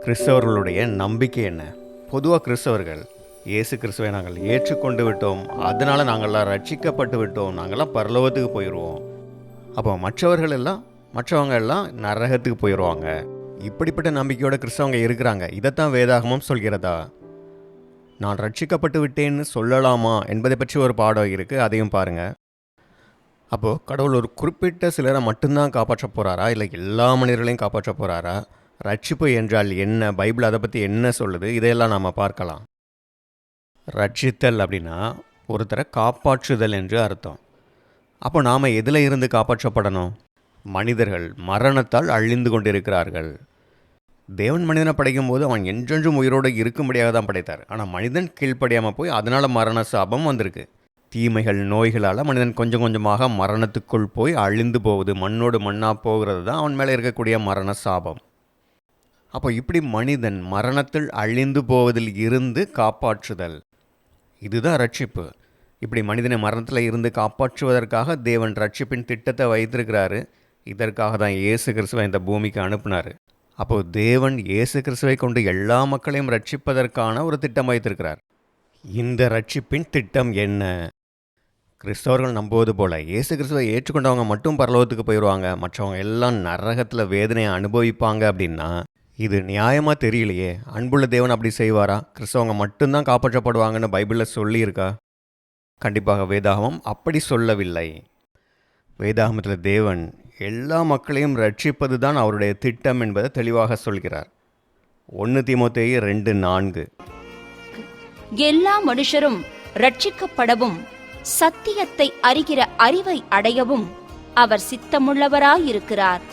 கிறிஸ்தவர்களுடைய நம்பிக்கை என்ன? பொதுவாக கிறிஸ்தவர்கள் இயேசு கிறிஸ்துவை நாங்கள் ஏற்றுக்கொண்டு விட்டோம், அதனால் நாங்கள்லாம் ரட்சிக்கப்பட்டு விட்டோம், நாங்கள்லாம் பரலோகத்துக்கு போயிடுவோம், அப்போ மற்றவங்க எல்லாம் நரகத்துக்கு போயிடுவாங்க. இப்படிப்பட்ட நம்பிக்கையோட கிறிஸ்தவங்க இருக்கிறாங்க. இதைத்தான் வேதாகமம் சொல்கிறதா? நான் ரட்சிக்கப்பட்டு விட்டேன்னு சொல்லலாமா என்பதை பற்றி ஒரு பாடம் இருக்குது, அதையும் பாருங்கள். அப்போது கடவுள் ஒரு குறிப்பிட்ட சிலரை மட்டும்தான் காப்பாற்ற போகிறாரா, இல்லை எல்லா மனிதர்களையும் காப்பாற்ற போகிறாரா? ரட்சிப்பு என்றால் என்ன? பைபிள் அதை பற்றி என்ன சொல்லுது? இதையெல்லாம் நாம் பார்க்கலாம். ரட்சித்தல் அப்படின்னா ஒருத்தரை காப்பாற்றுதல் என்று அர்த்தம். அப்போ நாம் எதில் இருந்து காப்பாற்றப்படணும்? மனிதர்கள் மரணத்தால் அழிந்து கொண்டிருக்கிறார்கள். தேவன் மனிதனை படைக்கும் போது அவன் என்றென்றும் உயிரோடு இருக்கும்படியாக தான் படைத்தார். ஆனால் மனிதன் கீழ்ப்படியாமல் போய் அதனால் மரண சாபம் வந்திருக்கு. தீமைகள், நோய்களால் மனிதன் கொஞ்சம் கொஞ்சமாக மரணத்துக்குள் போய் அழிந்து போகுது. மண்ணோடு மண்ணாக போகிறது தான் அவன் மேலே இருக்கக்கூடிய மரண சாபம். அப்போ இப்படி மனிதன் மரணத்தில் அழிந்து போவதில் இருந்து காப்பாற்றுதல், இதுதான் ரட்சிப்பு. இப்படி மனிதனை மரணத்தில் இருந்து காப்பாற்றுவதற்காக தேவன் ரட்சிப்பின் திட்டத்தை வைத்திருக்கிறாரு. இதற்காக தான் இயேசு கிறிஸ்துவை இந்த பூமிக்கு அனுப்பினார். அப்போது தேவன் இயேசு கிறிஸ்துவை கொண்டு எல்லா மக்களையும் ரட்சிப்பதற்கான ஒரு திட்டம் வைத்திருக்கிறார். இந்த ரட்சிப்பின் திட்டம் என்ன? கிறிஸ்தவர்கள் நம்புவது போல இயேசு கிறிஸ்துவை ஏற்றுக்கொண்டவங்க மட்டும் பரலோகத்துக்கு போயிடுவாங்க, மற்றவங்க எல்லாம் நரகத்தில் வேதனையை அனுபவிப்பாங்க அப்படின்னா இது நியாயமாக தெரியலையே. அன்புள்ள தேவன் அப்படி செய்வாரா? கிறிஸ்தவங்க மட்டும்தான் காப்பாற்றப்படுவாங்கன்னு பைபிளில் சொல்லியிருக்கா? கண்டிப்பாக வேதாகமம் அப்படி சொல்லவில்லை. வேதாகமத்தில் தேவன் எல்லா மக்களையும் ரட்சிப்பது தான் அவருடைய திட்டம் என்பதை தெளிவாக சொல்கிறார். 1 தீமோத்தேயு 2:4. எல்லா மனுஷரும் ரட்சிக்கப்படவும் சத்தியத்தை அறிகிற அறிவை அடையவும் அவர் சித்தமுள்ளவராயிருக்கிறார்.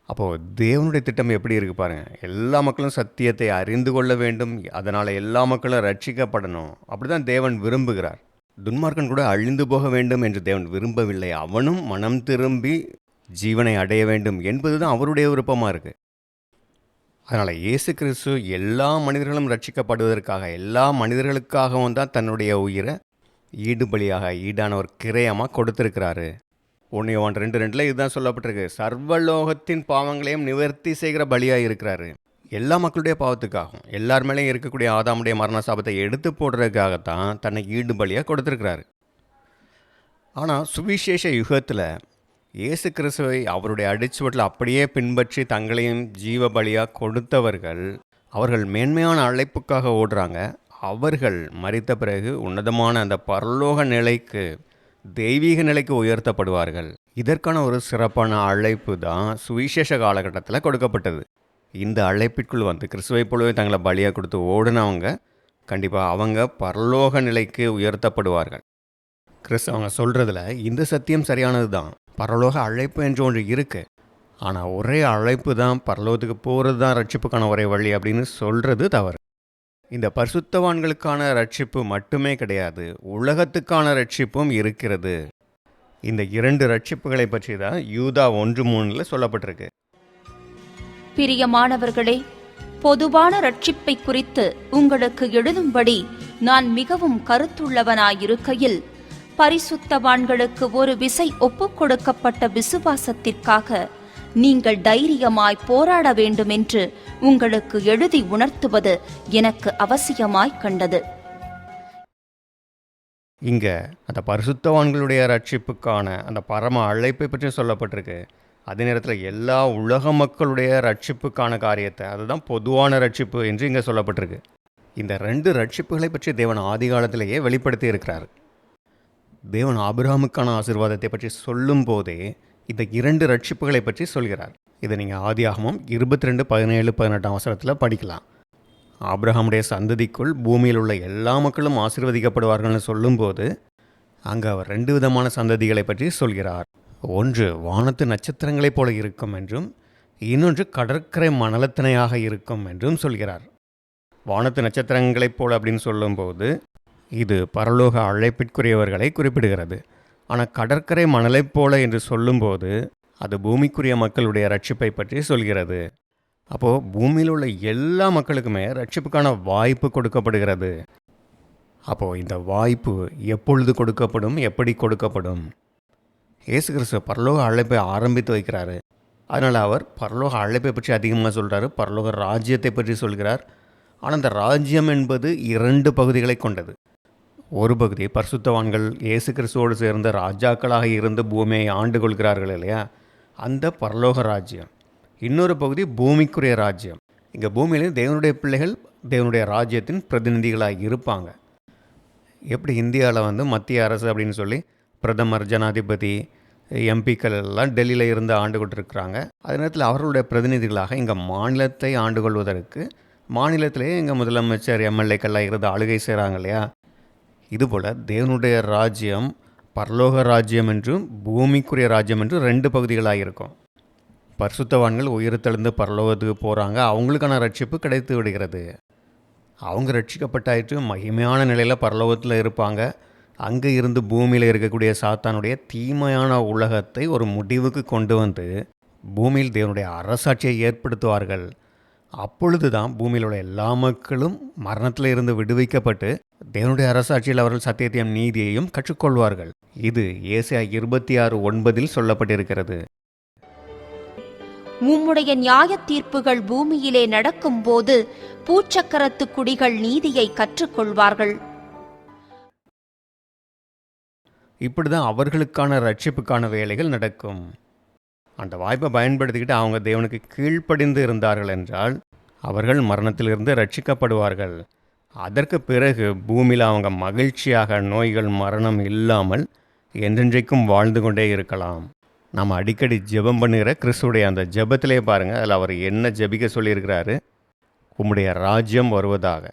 அப்போது தேவனுடைய திட்டம் எப்படி இருக்குது பாருங்கள். எல்லா மக்களும் சத்தியத்தை அறிந்து கொள்ள வேண்டும், அதனால் எல்லா மக்களும் ரட்சிக்கப்படணும். அப்படி தான் தேவன் விரும்புகிறார். துன்மார்க்கன் கூட அழிந்து போக வேண்டும் என்று தேவன் விரும்பவில்லை. அவனும் மனம் திரும்பி ஜீவனை அடைய வேண்டும் என்பது தான் அவருடைய விருப்பமாக இருக்குது. அதனால் இயேசு கிறிஸ்து எல்லா மனிதர்களும் ரட்சிக்கப்படுவதற்காக, எல்லா மனிதர்களுக்காகவும் தான் தன்னுடைய உயிரை ஈடுபலியாக, ஈடான ஒரு கிரயமாக கொடுத்துருக்கிறாரு. 1 யோவான் 2:2 இதுதான் சொல்லப்பட்டிருக்கு. சர்வலோகத்தின் பாவங்களையும் நிவர்த்தி செய்கிற பலியாக இருக்கிறாரு. எல்லா மக்களுடைய பாவத்துக்காகவும், எல்லார் மேலேயும் இருக்கக்கூடிய ஆதாமுடைய மரண சாபத்தை எடுத்து போடுறதுக்காகத்தான் தன்னை ஈடு பலியாக கொடுத்துருக்கிறாரு. ஆனால் சுவிசேஷ யுகத்தில் இயேசு கிறிஸ்துவை அவருடைய அடிச்சுவட்டில் அப்படியே பின்பற்றி தங்களையும் ஜீவ பலியாக கொடுத்தவர்கள், அவர்கள் மேன்மையான அழைப்புக்காக ஓடுறாங்க. அவர்கள் மரித்த பிறகு உன்னதமான அந்த பரலோக நிலைக்கு, தெய்வீக நிலைக்கு உயர்த்தப்படுவார்கள். இதற்கான ஒரு சிறப்பான அழைப்பு தான் சுவிசேஷ காலகட்டத்தில் கொடுக்கப்பட்டது. இந்த அழைப்பிற்குள் வந்து கிறிஸ்துவை போலவே தங்களை பலியாக கொடுத்து ஓடுனவங்க கண்டிப்பாக அவங்க பரலோக நிலைக்கு உயர்த்தப்படுவார்கள். கிறிஸ்தவங்க சொல்கிறதுல இந்த சத்தியம் சரியானது தான். பரலோக அழைப்பு என்று ஒன்று இருக்குது. ஆனால் ஒரே அழைப்பு தான், பரலோகத்துக்கு போகிறது தான் ரட்சிப்புக்கான ஒரே வழி அப்படின்னு சொல்கிறது தவறு. இந்த பரிசுத்தவான்களுக்கான ரட்சிப்பு மட்டுமே கிடையாது, உலகத்துக்கான ரட்சிப்பும் இருக்கிறது. இந்த 2 ரட்சிப்புகளை பற்றி தான் யூதா 1:3 சொல்லப்பட்டிருக்கு. பிரியமானவர்களே, பொதுவான ரட்சிப்பை குறித்து உங்களுக்கு எழுதும்படி நான் மிகவும் கருத்துள்ளவனாயிருக்கையில், பரிசுத்தவான்களுக்கு ஒரு விசை ஒப்புக் கொடுக்கப்பட்ட விசுவாசத்திற்காக நீங்கள் தைரியமாய் போராட வேண்டுமென்று உங்களுக்கு எழுதி உணர்த்துவது எனக்கு அவசியமாய் கண்டது. இங்க அந்த பரிசுத்தவான்களுடைய ரட்சிப்புக்கான அந்த பரம அழைப்பை பற்றி சொல்லப்பட்டிருக்கு. அதே நேரத்தில் எல்லா உலக மக்களுடைய ரட்சிப்புக்கான காரியத்தை, அதுதான் பொதுவான ரட்சிப்பு என்று இங்கே சொல்லப்பட்டிருக்கு. இந்த 2 ரட்சிப்புகளை பற்றி தேவன் ஆதி காலத்திலேயே வெளிப்படுத்தி இருக்கிறார். தேவன் ஆபிரகாமுக்கான ஆசீர்வாதத்தை பற்றி சொல்லும் போதே இந்த 2 ரட்சிப்புகளை பற்றி சொல்கிறார். இதை நீங்கள் ஆதியாகமம் 22:17-18 படிக்கலாம். ஆபிரகாமுடைய சந்ததிக்குள் பூமியில் உள்ள எல்லா மக்களும் ஆசீர்வதிக்கப்படுவார்கள்னு சொல்லும்போது அங்கே அவர் 2 விதமான சந்ததிகளை பற்றி சொல்கிறார். ஒன்று வானத்து நட்சத்திரங்களைப் போல இருக்கும் என்றும், இன்னொன்று கடற்கரை மணலத்தினையாக இருக்கும் என்றும் சொல்கிறார். வானத்து நட்சத்திரங்களைப் போல அப்படின்னு சொல்லும்போது இது பரலோக அழைப்பிற்குரியவர்களை குறிப்பிடுகிறது. ஆனால் கடற்கரை மணலைப் போல என்று சொல்லும்போது அது பூமிக்குரிய மக்களுடைய ரட்சிப்பை பற்றி சொல்கிறது. அப்போது பூமியில் உள்ள எல்லா மக்களுக்குமே ரட்சிப்புக்கான வாய்ப்பு கொடுக்கப்படுகிறது. அப்போது இந்த வாய்ப்பு எப்பொழுது கொடுக்கப்படும், எப்படி கொடுக்கப்படும்? இயேசு கிறிஸ்து பரலோக அழைப்பை ஆரம்பித்து வைக்கிறாரு. அதனால் அவர் பரலோக அழைப்பை பற்றி அதிகமாக சொல்கிறாரு, பரலோக ராஜ்யத்தை பற்றி சொல்கிறார். ஆனால் அந்த ராஜ்யம் என்பது 2 பகுதிகளை கொண்டது. ஒரு பகுதி பரிசுத்தவான்கள் இயேசு கிறிஸ்துவோடு சேர்ந்த ராஜாக்களாக இருந்து பூமியை ஆண்டு கொள்கிறார்கள் இல்லையா, அந்த பரலோக ராஜ்யம். இன்னொரு பகுதி பூமிக்குரிய ராஜ்யம். இங்கே பூமியிலேயும் தேவனுடைய பிள்ளைகள் தேவனுடைய ராஜ்யத்தின் பிரதிநிதிகளாக இருப்பாங்க. எப்படி இந்தியாவில் மத்திய அரசு அப்படின்னு சொல்லி பிரதமர், ஜனாதிபதி, எம்பிக்கள் எல்லாம் டெல்லியில் இருந்து ஆண்டு கொண்டிருக்கிறாங்க. அதே நேரத்தில் அவர்களுடைய பிரதிநிதிகளாக இங்கே மாநிலத்தை ஆண்டு கொள்வதற்கு மாநிலத்திலேயே இங்கே முதலமைச்சர், எம்எல்ஏக்கள்லாம் இருந்து ஆளுகை செய்கிறாங்க இல்லையா. இதுபோல் தேவனுடைய ராஜ்யம் பரலோக ராஜ்யம் என்றும் பூமிக்குரிய ராஜ்யம் என்றும் 2 பகுதிகளாக இருக்கும். பரிசுத்தவான்கள் உயிர்த்தெழுந்து பரலோகத்துக்கு போகிறாங்க, அவங்களுக்கான ரட்சிப்பு கிடைத்து விடுகிறது. அவங்க ரட்சிக்கப்பட்டாயிற்று மகிமையான நிலையில் பரலோகத்தில் இருப்பாங்க. அங்கே இருந்து பூமியில் இருக்கக்கூடிய சாத்தானுடைய தீமையான உலகத்தை ஒரு முடிவுக்கு கொண்டு வந்து பூமியில் தேவனுடைய அரசாட்சியை ஏற்படுத்துவார்கள். அப்பொழுது தான் பூமியில் உள்ள எல்லா மக்களும் மரணத்தில் இருந்து விடுவிக்கப்பட்டு தேவனுடைய அரசாட்சியில் அவர்கள் சத்தியத்தையும் நீதியையும் கற்றுக்கொள்வார்கள். இது ஏசாயா 26:9 சொல்லப்பட்டிருக்கிறது. உம்முடைய நியாய தீர்ப்புகள் பூமியிலே நடக்கும்போது பூச்சக்கரத்து குடிகள் நீதியை கற்றுக்கொள்வார்கள். இப்படி தான் அவர்களுக்கான ரட்சிப்புக்கான வேலைகள் நடக்கும். அந்த வாய்ப்பை பயன்படுத்திக்கிட்டு அவங்க தேவனுக்கு கீழ்ப்படிந்து இருந்தார்கள் என்றால் அவர்கள் மரணத்திலிருந்து ரட்சிக்கப்படுவார்கள். அதற்கு பிறகு பூமியில் அவங்க மகிழ்ச்சியாக நோய்கள், மரணம் இல்லாமல் என்றென்றைக்கும் வாழ்ந்து கொண்டே இருக்கலாம். நாம் அடிக்கடி ஜெபம் பண்ணுகிற கிறிஸ்துடைய அந்த ஜெபத்திலே பாருங்கள், அதில் அவர் என்ன ஜெபிக்க சொல்லியிருக்கிறாரு. உம்முடைய ராஜ்யம் வருவதாக.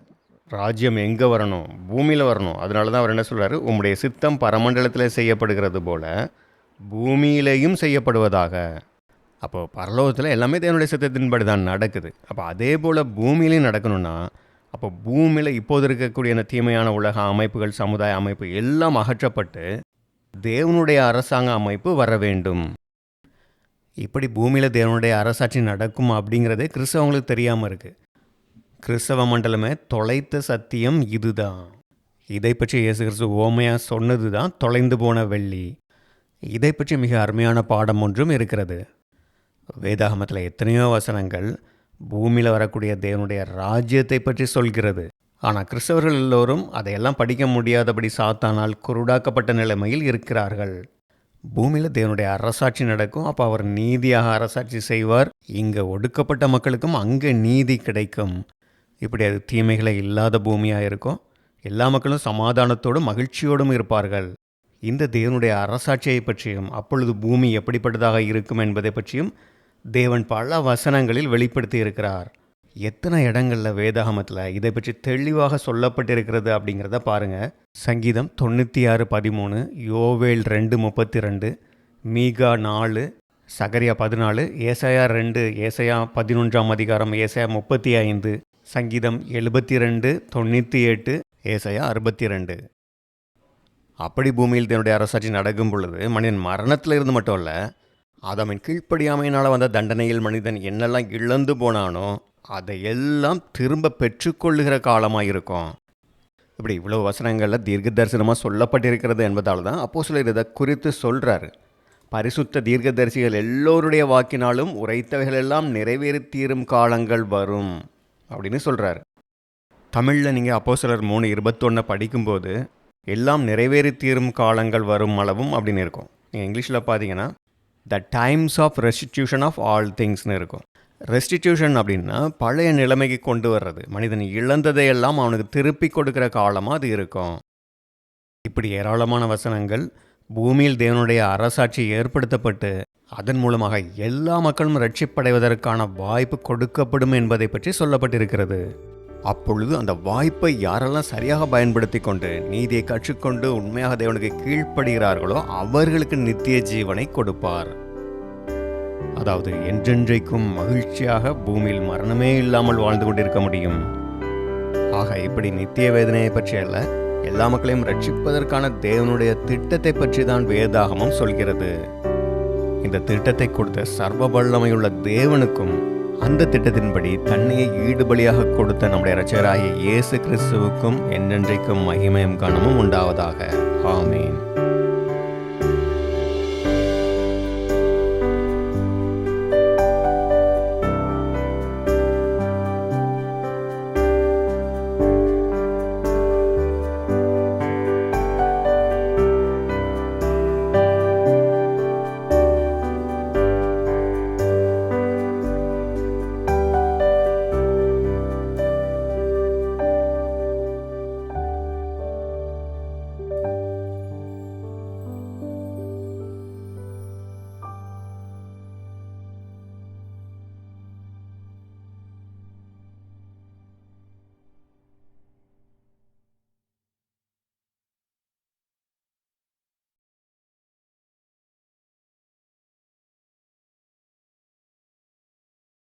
ராஜ்யம் எங்கே வரணும்? பூமியில் வரணும். அதனால தான் அவர் என்ன சொல்கிறாரு, உம்முடைய சித்தம் பரமண்டலத்தில் செய்யப்படுகிறது போல பூமியிலேயும் செய்யப்படுவதாக. அப்போது பரலோகத்தில் எல்லாமே தேவனுடைய சித்தத்தின்படி தான் நடக்குது. அப்போ அதே போல் பூமியிலையும் நடக்கணும்னா அப்போ பூமியில் இப்போது இருக்கக்கூடிய அந்த தீமையான உலக அமைப்புகள், சமுதாய அமைப்பு எல்லாம் அகற்றப்பட்டு தேவனுடைய அரசாங்க அமைப்பு வர வேண்டும். இப்படி பூமியில் தேவனுடைய அரசாட்சி நடக்கும் அப்படிங்கிறதே கிறிஸ்தவங்களுக்கு தெரியாமல் இருக்குது. கிறிஸ்தவ மண்டலமே தொலைத்த சத்தியம் இதுதான். இதை பற்றி இயேசு கிறிஸ்து ஓமையாக சொன்னது தான் தொலைந்து போன வெள்ளி. இதை பற்றி மிக அருமையான பாடம் ஒன்றும் இருக்கிறது. வேதாகமத்தில் எத்தனையோ வசனங்கள் பூமியில் வரக்கூடிய தேவனுடைய ராஜ்யத்தை பற்றி சொல்கிறது. ஆனால் கிறிஸ்தவர்கள் எல்லோரும் அதையெல்லாம் படிக்க முடியாதபடி சாத்தானால் குருடாக்கப்பட்ட நிலைமையில் இருக்கிறார்கள். பூமியில் தேவனுடைய அரசாட்சி நடக்கும். அப்போ அவர் நீதியாக அரசாட்சி செய்வார். இங்கே ஒடுக்கப்பட்ட மக்களுக்கும் அங்கே நீதி கிடைக்கும். இப்படி அது தீமைகளை இல்லாத பூமியாக இருக்கும். எல்லா மக்களும் சமாதானத்தோடும் மகிழ்ச்சியோடும் இருப்பார்கள். இந்த தேவனுடைய அரசாட்சியை பற்றியும் அப்பொழுது பூமி எப்படிப்பட்டதாக இருக்கும் என்பதை பற்றியும் தேவன் பல வசனங்களில் வெளிப்படுத்தி இருக்கிறார். எத்தனை இடங்களில் வேதாகமத்தில் இதை பற்றி தெளிவாக சொல்லப்பட்டிருக்கிறது அப்படிங்கிறத பாருங்கள். சங்கீதம் 96:13, யோவேல் 2:32, மீகா 4, சகரியா 14, ஏசாயா 2, ஏசாயா 11ஆம் அதிகாரம், ஏசாயா 35, சங்கீதம் 72, 98, ஏசாயா 62. அப்படி பூமியில் தன்னுடைய அரசாட்சி நடக்கும் பொழுது மனிதன் மரணத்தில் இருந்து மட்டும் இல்லை, ஆதாமின் கீழ்ப்படியாமையினால் வந்த தண்டனையில் மனிதன் என்னெல்லாம் இழந்து போனானோ அதையெல்லாம் திரும்ப பெற்றுக்கொள்ளுகிற காலமாக இருக்கும். இப்படி இவ்வளோ வசனங்களில் தீர்க்க தரிசனமாக சொல்லப்பட்டிருக்கிறது என்பதால் தான் அப்போஸ்தலர் இதை குறித்து சொல்கிறாரு. பரிசுத்த தீர்க்கதரிசிகள் எல்லோருடைய வாக்கினாலும் உரைத்தவைகளெல்லாம் நிறைவேறி தீரும் காலங்கள் வரும் அப்படின்னு சொல்கிறாரு. தமிழில் நீங்கள் அப்போஸ்தலர் 3:21 படிக்கும்போது எல்லாம் நிறைவேறி தீரும் காலங்கள் வரும் அளவும் அப்படின்னு இருக்கும். நீங்கள் இங்கிலீஷில் பார்த்தீங்கன்னா the times of restitution of all திங்ஸ்னு இருக்கும். ரெஸ்டிடியூஷன் அப்படின்னா பழைய நிலைமைக்கு கொண்டு வர்றது. மனிதன் இழந்ததையெல்லாம் அவனுக்கு திருப்பி கொடுக்குற காலமாக அது இருக்கும். இப்படி ஏராளமான வசனங்கள் பூமியில் தேவனுடைய அரசாட்சி ஏற்படுத்தப்பட்டு அதன் மூலமாக எல்லா மக்களும் ரட்சிப்படைவதற்கான வாய்ப்பு கொடுக்கப்படும் என்பதை பற்றி சொல்லப்பட்டிருக்கிறது. அப்பொழுது அந்த வாய்ப்பை யாரெல்லாம் சரியாக பயன்படுத்தி கொண்டு நீதியை கற்றுக்கொண்டு உண்மையாக தேவனுக்கு கீழ்ப்படுகிறார்களோ அவர்களுக்கு நித்திய ஜீவனை கொடுப்பார். அதாவது என்றென்றைக்கும் மகிழ்ச்சியாக பூமியில் மரணமே இல்லாமல் வாழ்ந்து கொண்டிருக்க முடியும். ஆக இப்படி நித்திய வேதனையை பற்றி அல்ல, எல்லா மக்களையும் ரட்சிப்பதற்கான தேவனுடைய திட்டத்தை பற்றி தான் வேதாகமம் சொல்கிறது. இந்த திட்டத்தை கொடுத்த சர்வ வல்லமையுள்ள தேவனுக்கும் அந்த திட்டத்தின்படி தன்னையை ஈடுபலியாக கொடுத்த நம்முடைய இரட்சகராகிய இயேசு கிறிஸ்துவுக்கும் என்றென்றைக்கும் மகிமையும் கனமும் உண்டாவதாக. ஆமென்.